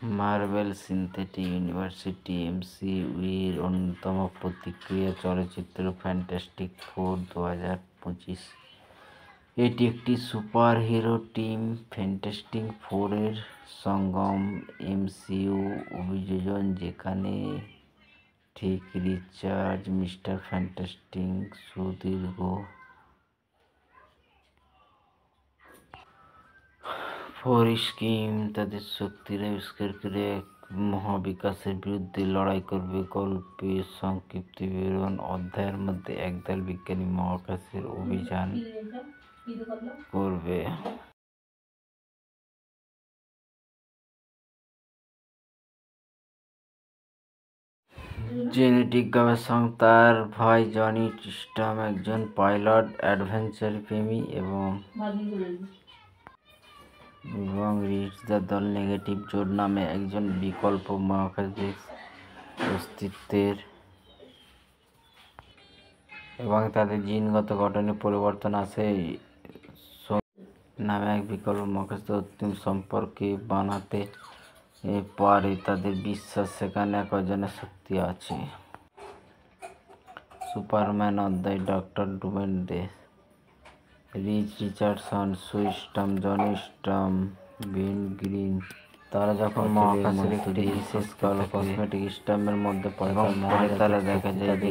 Marble cinematic university এমসিইউর অন্যতম প্রতিক্রিয়া চলচ্চিত্র ফ্যান্টাস্টিক ফোর 2025। এটি একটি সুপারহিরো টিম ফ্যান্টাস্টিক ফোরের সঙ্গম এমসিইউ অভিযোজন, যেখানে ঠিক রিচার্ড মিস্টার ফ্যান্টাস্টিক সুদীর্ঘ ফোর স্কিম তাদের শক্তির আবিষ্কার করে এক মহাবিকাশের বিরুদ্ধে লড়াই করবে। গল্পের সংক্ষিপ্ত বিবরণ: অধ্যায়ের মধ্যে একদল বিজ্ঞানী মহাকাশের অভিযান করবে। জেনেটিক গবেষক তার ভাই জনি স্টর্ম, একজন পাইলট অ্যাডভেঞ্চার প্রেমী, এবং রিচ দ্য দল নেগেটিভ জোন নামে একজন বিকল্প মহাকাশে অস্তিত্বের এবং তাদের জিনগত গঠনে পরিবর্তন আসে নামে এক বিকল্প মহাকাশ অন্তিম সম্পর্কে বানাতে পারে। তাদের বিশ্বাস সেখানে এক অজানা শক্তি আছে। সুপারম্যান অধ্যায়: ডক্টর ডুমের দেশ। Rich Richardson, Sue Storm, Johnny Storm, Ben Grimm তারা যখন মহাকাশের একটি বিশেষ কালো কসমেটিক স্টর্মের মধ্যে পড়ে, এবং পরে তারা দেখা যায় যে